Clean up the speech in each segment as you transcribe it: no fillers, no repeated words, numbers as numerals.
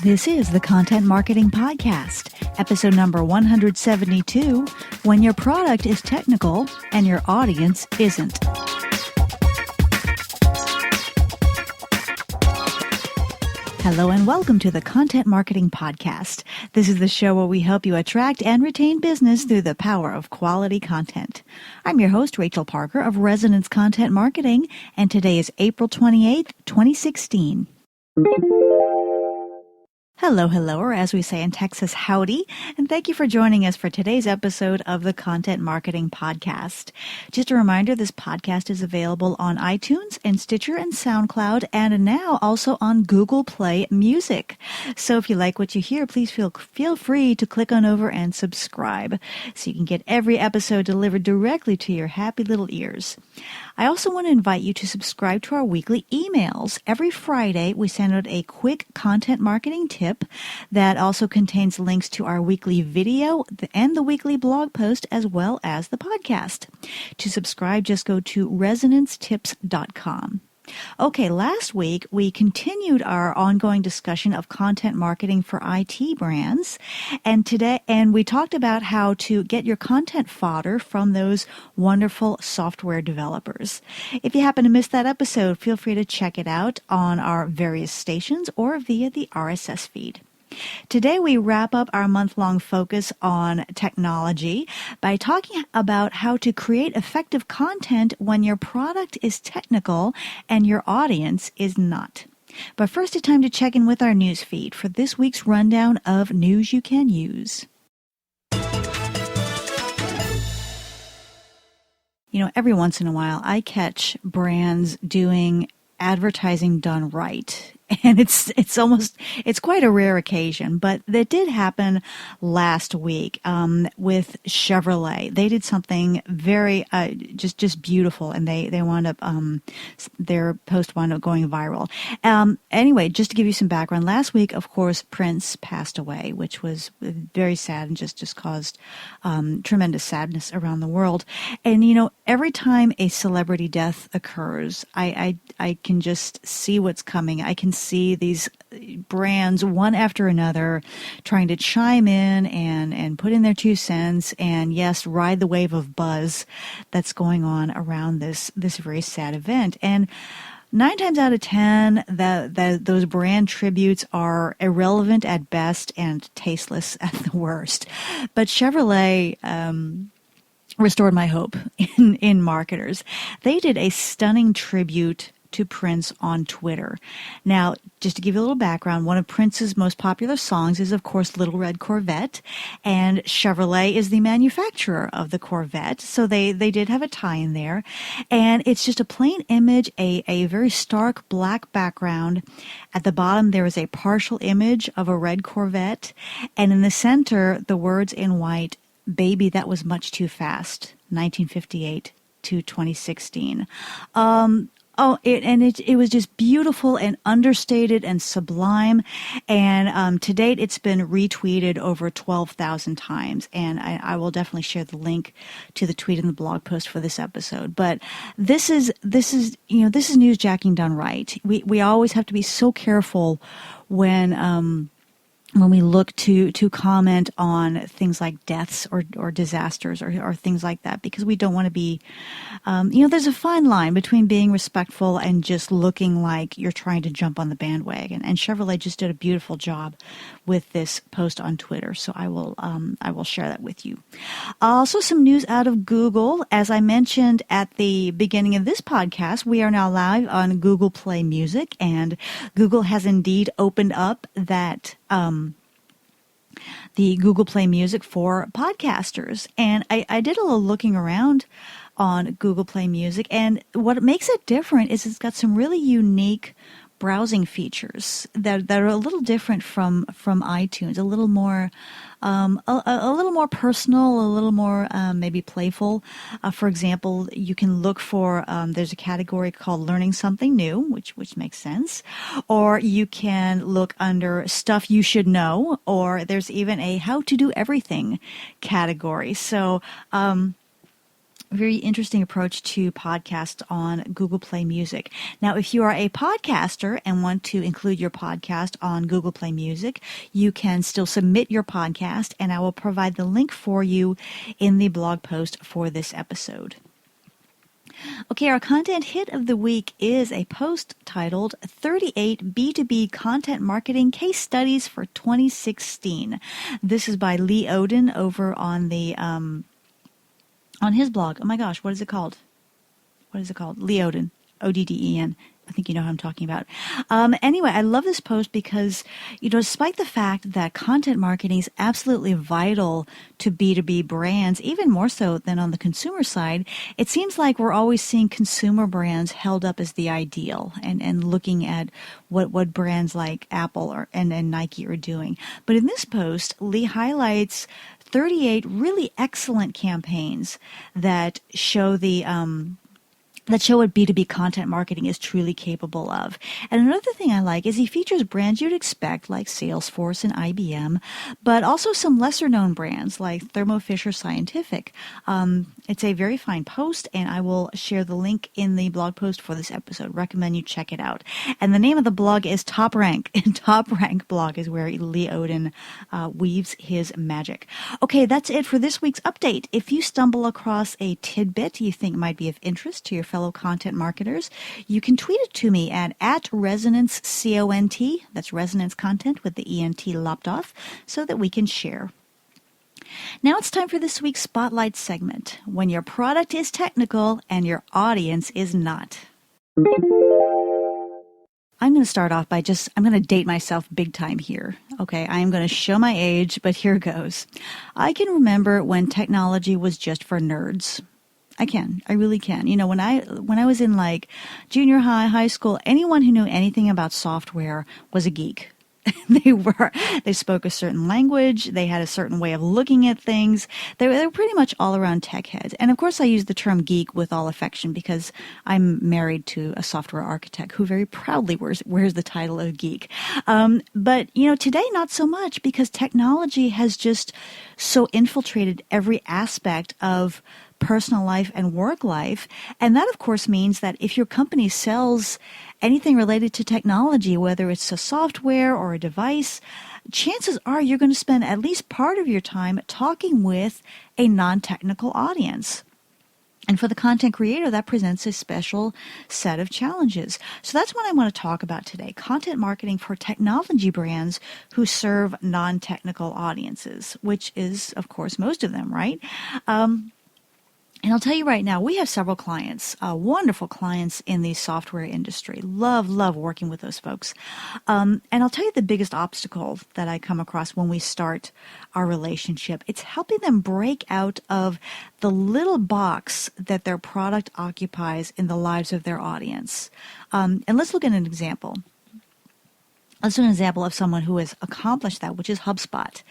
This is the Content Marketing Podcast, episode number 172, When Your Product is Technical and Your Audience Isn't. Hello and welcome to the Content Marketing Podcast. This is the show where we help you attract and retain business through the power of quality content. I'm your host, Rachel Parker of Resonance Content Marketing, and today is April 28th, 2016. Hello, or as we say in Texas, howdy, and thank you for joining us for today's episode of the Content Marketing Podcast. Just a reminder, this podcast is available on iTunes and Stitcher and SoundCloud, and now also on Google Play Music. So if you like what you hear, please feel free to click on over and subscribe so you can get every episode delivered directly to your happy little ears. I also want to invite you to subscribe to our weekly emails. Every Friday, we send out a quick content marketing tip that also contains links to our weekly video and the weekly blog post, as well as the podcast. To subscribe, just go to resonancetips.com. Okay, last week we continued our ongoing discussion of content marketing for IT brands, and we talked about how to get your content fodder from those wonderful software developers. If you happen to miss that episode, feel free to check it out on our various stations or via the RSS feed. Today, we wrap up our month-long focus on technology by talking about how to create effective content when your product is technical and your audience is not. But first, it's time to check in with our news feed for this week's rundown of news you can use. You know, every once in a while, I catch brands doing advertising done right. And it's quite a rare occasion, but that did happen last week with Chevrolet. They did something very just beautiful, and they wound up their post wound up going viral. Anyway, just to give you some background, last week, of course, Prince passed away, which was very sad and just caused tremendous sadness around the world. And you know, every time a celebrity death occurs, I can just see what's coming. I can see these brands one after another trying to chime in and put in their 2 cents and, yes, ride the wave of buzz that's going on around this very sad event. And 9 times out of 10, those brand tributes are irrelevant at best and tasteless at the worst. But Chevrolet restored my hope in marketers. They did a stunning tribute to Prince on Twitter. Now, just to give you a little background, one of Prince's most popular songs is, of course, Little Red Corvette, and Chevrolet is the manufacturer of the Corvette, so they did have a tie in there. And it's just a plain image, a very stark black background. At the bottom, there is a partial image of a red Corvette, and in the center, the words in white, "Baby, that was much too fast, 1958 to 2016. It was just beautiful and understated and sublime. And to date, it's been retweeted over 12,000 times. And I will definitely share the link to the tweet in the blog post for this episode. But this is newsjacking done right. We always have to be so careful when we look to comment on things like deaths or disasters or things like that, because we don't want to be, there's a fine line between being respectful and just looking like you're trying to jump on the bandwagon. And Chevrolet just did a beautiful job with this post on Twitter, so I will share that with you. Also, some news out of Google. As I mentioned at the beginning of this podcast, we are now live on Google Play Music, and Google has indeed opened up that the Google Play Music for podcasters. And I did a little looking around on Google Play Music, and what makes it different is it's got some really unique browsing features that are a little different from iTunes, a little more a little more personal, a little more maybe playful. For example, you can look for there's a category called Learning Something New, which makes sense, or you can look under Stuff You Should Know, or there's even a How to Do Everything category. So very interesting approach to podcasts on Google Play Music. Now, if you are a podcaster and want to include your podcast on Google Play Music, you can still submit your podcast, and I will provide the link for you in the blog post for this episode. Okay, our content hit of the week is a post titled 38 B2B Content Marketing Case Studies for 2016. This is by Lee Odin over on the on his blog. Oh my gosh, what is it called? What is it called? Lee Odin, Odden. I think you know who I'm talking about. Anyway, I love this post because, despite the fact that content marketing is absolutely vital to B2B brands, even more so than on the consumer side, it seems like we're always seeing consumer brands held up as the ideal and looking at what brands like Apple and Nike are doing. But in this post, Lee highlights 38 really excellent campaigns that show what B2B content marketing is truly capable of. And another thing I like is he features brands you'd expect like Salesforce and IBM, but also some lesser known brands like Thermo Fisher Scientific. It's a very fine post, and I will share the link in the blog post for this episode. Recommend you check it out. And the name of the blog is Top Rank. And Top Rank blog is where Lee Odin weaves his magic. Okay, that's it for this week's update. If you stumble across a tidbit you think might be of interest to your fellow content marketers, you can tweet it to me at ResonanceCont. That's Resonance Content with the ENT lopped off, so that we can share. Now it's time for this week's Spotlight segment, when your product is technical and your audience is not. I'm going to start off by I'm going to date myself big time here. Okay, I am going to show my age, but here goes. I can remember when technology was just for nerds. I really can. When I was in like junior high school, anyone who knew anything about software was a geek. They spoke a certain language. They had a certain way of looking at things. They were pretty much all around tech heads. And of course I use the term geek with all affection because I'm married to a software architect who very proudly wears the title of geek. But today not so much, because technology has just so infiltrated every aspect of personal life and work life. And that, of course, means that if your company sells anything related to technology, whether it's a software or a device, chances are you're going to spend at least part of your time talking with a non-technical audience. And for the content creator, that presents a special set of challenges. So that's what I want to talk about today: content marketing for technology brands who serve non-technical audiences, which is, of course, most of them, right? And I'll tell you right now, we have several clients, wonderful clients in the software industry. Love working with those folks. And I'll tell you the biggest obstacle that I come across when we start our relationship. It's helping them break out of the little box that their product occupies in the lives of their audience. And let's look at an example. Let's do an example of someone who has accomplished that, which is HubSpot.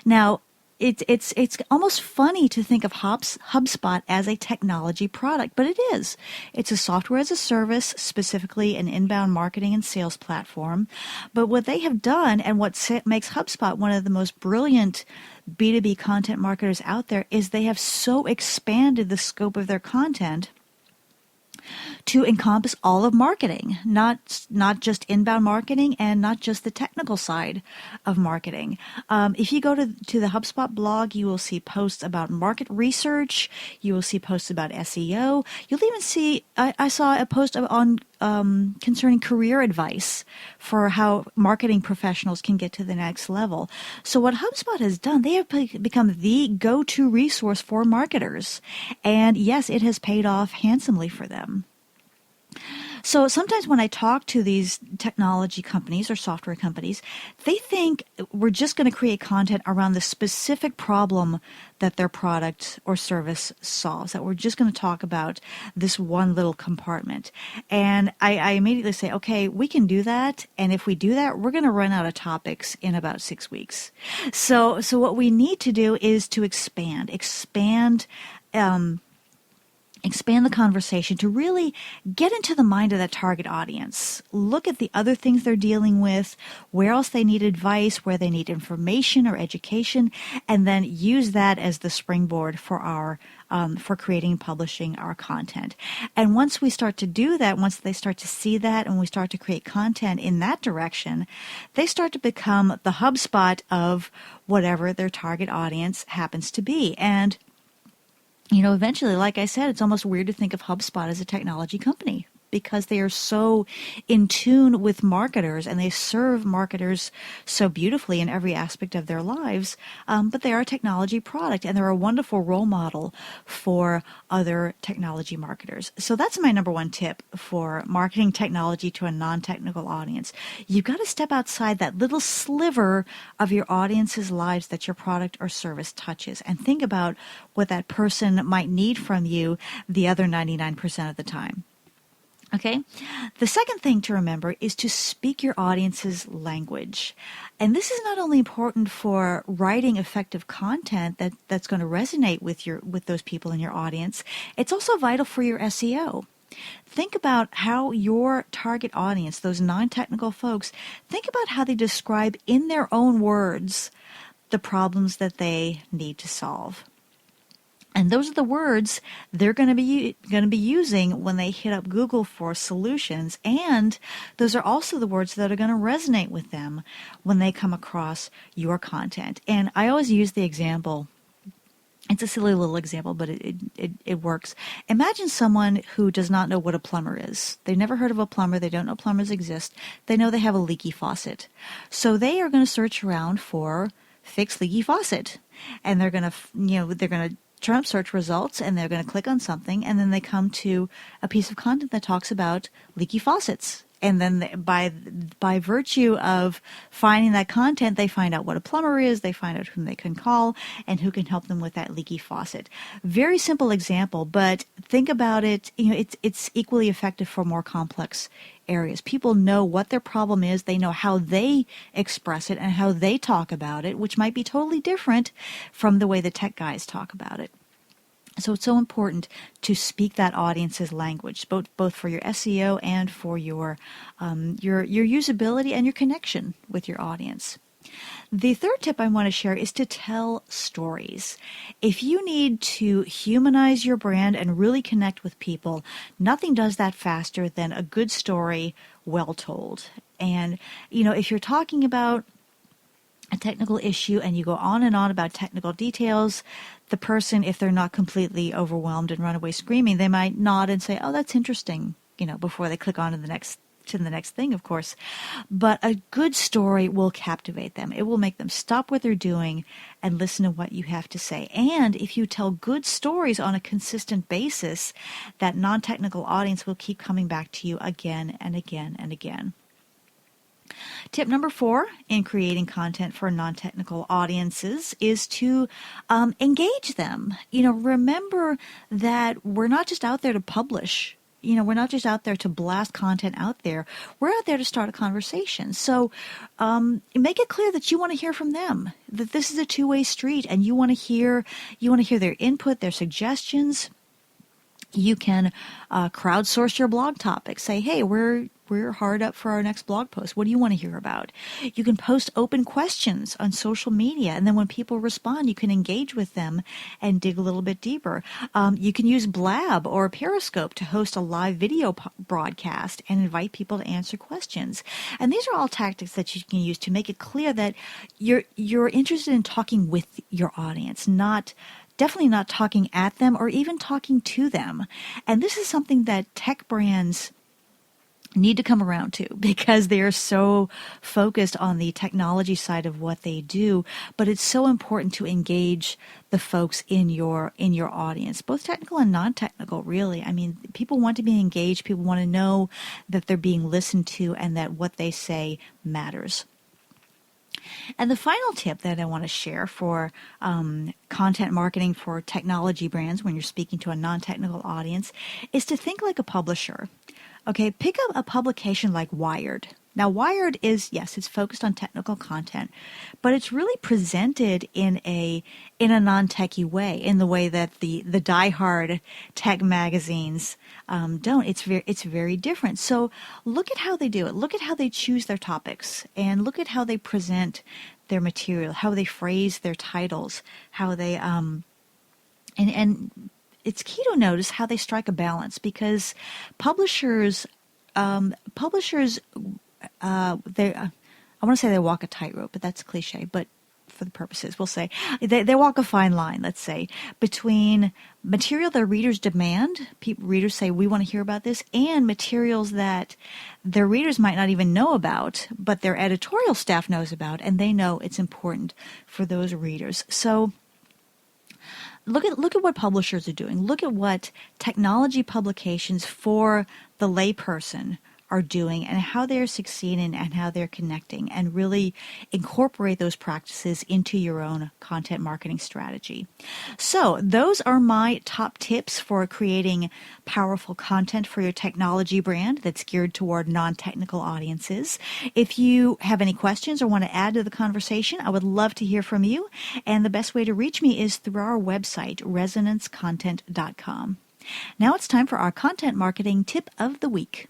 Now, it's almost funny to think of HubSpot as a technology product, but it is. It's a software as a service, specifically an inbound marketing and sales platform. But what they have done, and what makes HubSpot one of the most brilliant B2B content marketers out there, is they have so expanded the scope of their content to encompass all of marketing, not just inbound marketing and not just the technical side of marketing. If you go to the HubSpot blog, you will see posts about market research. You will see posts about SEO. You'll even see, I saw a post on concerning career advice for how marketing professionals can get to the next level. So what HubSpot has done, they have become the go-to resource for marketers. And yes, it has paid off handsomely for them. So sometimes when I talk to these technology companies or software companies, they think we're just going to create content around the specific problem that their product or service solves, that we're just going to talk about this one little compartment. And I immediately say, okay, we can do that. And if we do that, we're going to run out of topics in about 6 weeks. So what we need to do is to expand the conversation to really get into the mind of that target audience. Look at the other things they're dealing with, where else they need advice, where they need information or education, and then use that as the springboard for our for creating and publishing our content. And once we start to do that, once they start to see that and we start to create content in that direction, they start to become the HubSpot of whatever their target audience happens to be. And eventually, like I said, it's almost weird to think of HubSpot as a technology company because they are so in tune with marketers and they serve marketers so beautifully in every aspect of their lives. But they are a technology product and they're a wonderful role model for other technology marketers. So that's my number one tip for marketing technology to a non-technical audience. You've got to step outside that little sliver of your audience's lives that your product or service touches and think about what that person might need from you the other 99% of the time. Okay. The second thing to remember is to speak your audience's language. And this is not only important for writing effective content that's going to resonate with those people in your audience, it's also vital for your SEO. Think about how your target audience, those non-technical folks, think about how they describe in their own words the problems that they need to solve. And those are the words they're going to be using when they hit up Google for solutions. And those are also the words that are going to resonate with them when they come across your content. And I always use the example. It's a silly little example, but it works. Imagine someone who does not know what a plumber is. They've never heard of a plumber. They don't know plumbers exist. They know they have a leaky faucet. So they are going to search around for fix leaky faucet. And they're going to turn up search results and they're going to click on something and then they come to a piece of content that talks about leaky faucets. And then by virtue of finding that content, they find out what a plumber is, they find out whom they can call, and who can help them with that leaky faucet. Very simple example, but think about it. It's equally effective for more complex areas. People know what their problem is. They know how they express it and how they talk about it, which might be totally different from the way the tech guys talk about it. So it's so important to speak that audience's language, both for your SEO and for your usability and your connection with your audience. The third tip I want to share is to tell stories. If you need to humanize your brand and really connect with people, nothing does that faster than a good story well told. And, if you're talking about a technical issue and you go on and on about technical details, the person, if they're not completely overwhelmed and run away screaming, they might nod and say, oh, that's interesting, before they click on to the next thing, of course. But a good story will captivate them. It will make them stop what they're doing and listen to what you have to say. And if you tell good stories on a consistent basis, that non-technical audience will keep coming back to you again and again and again. Tip number 4 in creating content for non-technical audiences is to engage them. Remember that we're not just out there to publish. We're not just out there to blast content out there. We're out there to start a conversation. So make it clear that you want to hear from them, that this is a two-way street and you want to hear their input, their suggestions. You can crowdsource your blog topics. Say, hey, we're hard up for our next blog post. What do you want to hear about? You can post open questions on social media, and then when people respond, you can engage with them and dig a little bit deeper. You can use Blab or Periscope to host a live video broadcast and invite people to answer questions. And these are all tactics that you can use to make it clear that you're interested in talking with your audience, definitely not talking at them or even talking to them. And this is something that tech brands need to come around to, because they are so focused on the technology side of what they do. But it's so important to engage the folks in your audience, both technical and non-technical, really. I mean, people want to be engaged. People want to know that they're being listened to and that what they say matters. And the final tip that I want to share for content marketing for technology brands when you're speaking to a non-technical audience is to think like a publisher. Okay, pick up a publication like Wired. Now, Wired is, yes, it's focused on technical content, but it's really presented in a non-techie way, in the way that the diehard tech magazines don't. It's very different. So look at how they do it. Look at how they choose their topics, and look at how they present their material, how they phrase their titles, how they and it's key to notice how they strike a balance, because publishers, I want to say they walk a tightrope, but that's cliche. But for the purposes, we'll say they walk a fine line, let's say, between material their readers demand, readers say, we want to hear about this, and materials that their readers might not even know about, but their editorial staff knows about, and they know it's important for those readers. So look at what publishers are doing. Look at what technology publications for the layperson are doing, and how they're succeeding and how they're connecting, and really incorporate those practices into your own content marketing strategy. So those are my top tips for creating powerful content for your technology brand that's geared toward non-technical audiences. If you have any questions or want to add to the conversation, I would love to hear from you. And the best way to reach me is through our website, resonancecontent.com. Now it's time for our content marketing tip of the week.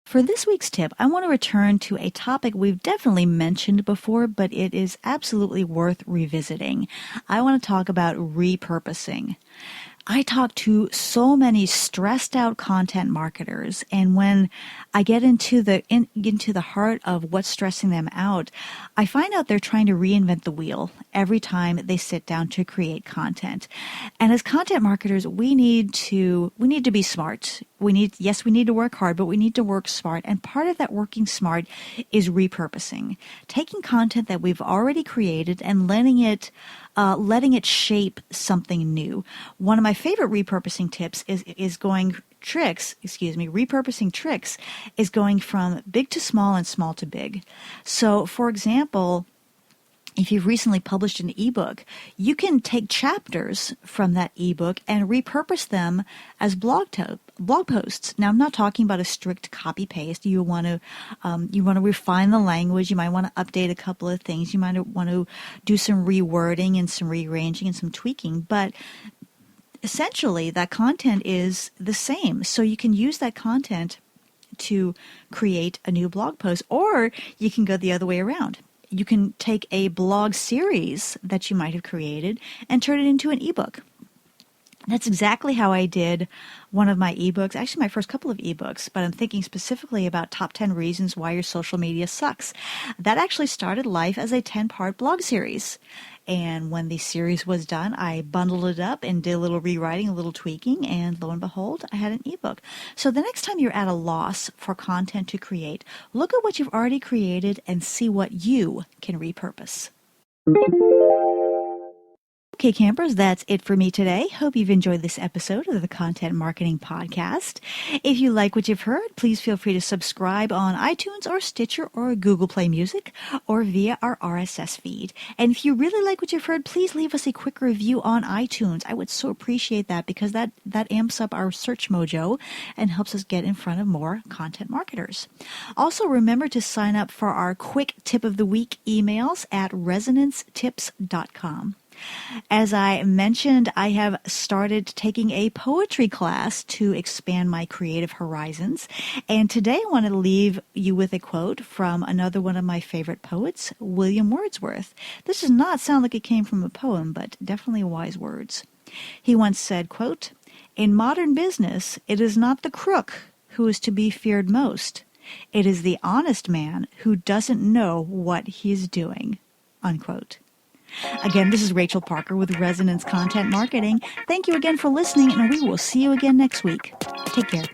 For this week's tip, I want to return to a topic we've definitely mentioned before, but it is absolutely worth revisiting. I want to talk about repurposing. I talk to so many stressed out content marketers, and when I get into the heart of what's stressing them out, I find out they're trying to reinvent the wheel every time they sit down to create content. And as content marketers, we need to be smart. We need to work hard, but we need to work smart. And part of that working smart is repurposing, taking content that we've already created and letting it shape something new. One of my favorite repurposing tips repurposing tricks is going from big to small and small to big. So, for example, if you've recently published an ebook, you can take chapters from that ebook and repurpose them as blog posts. Now, I'm not talking about a strict copy paste. You want to refine the language. You might want to update a couple of things. You might want to do some rewording and some rearranging and some tweaking. But essentially, that content is the same. So you can use that content to create a new blog post, or you can go the other way around. You can take a blog series that you might have created and turn it into an ebook. That's exactly how I did one of my ebooks, actually my first couple of ebooks, but I'm thinking specifically about top 10 reasons why your social media sucks. That actually started life as a 10-part blog series. And when the series was done, I bundled it up and did a little rewriting, a little tweaking, and lo and behold, I had an ebook. So the next time you're at a loss for content to create, look at what you've already created and see what you can repurpose. Okay, campers, that's it for me today. Hope you've enjoyed this episode of the Content Marketing Podcast. If you like what you've heard, please feel free to subscribe on iTunes or Stitcher or Google Play Music or via our RSS feed. And if you really like what you've heard, please leave us a quick review on iTunes. I would so appreciate that, because that amps up our search mojo and helps us get in front of more content marketers. Also, remember to sign up for our quick tip of the week emails at resonancetips.com. As I mentioned, I have started taking a poetry class to expand my creative horizons. And today I want to leave you with a quote from another one of my favorite poets, William Wordsworth. This does not sound like it came from a poem, but definitely wise words. He once said, quote, "In modern business, it is not the crook who is to be feared most. It is the honest man who doesn't know what he's doing." Unquote. Again, this is Rachel Parker with Resonance Content Marketing. Thank you again for listening, and we will see you again next week. Take care.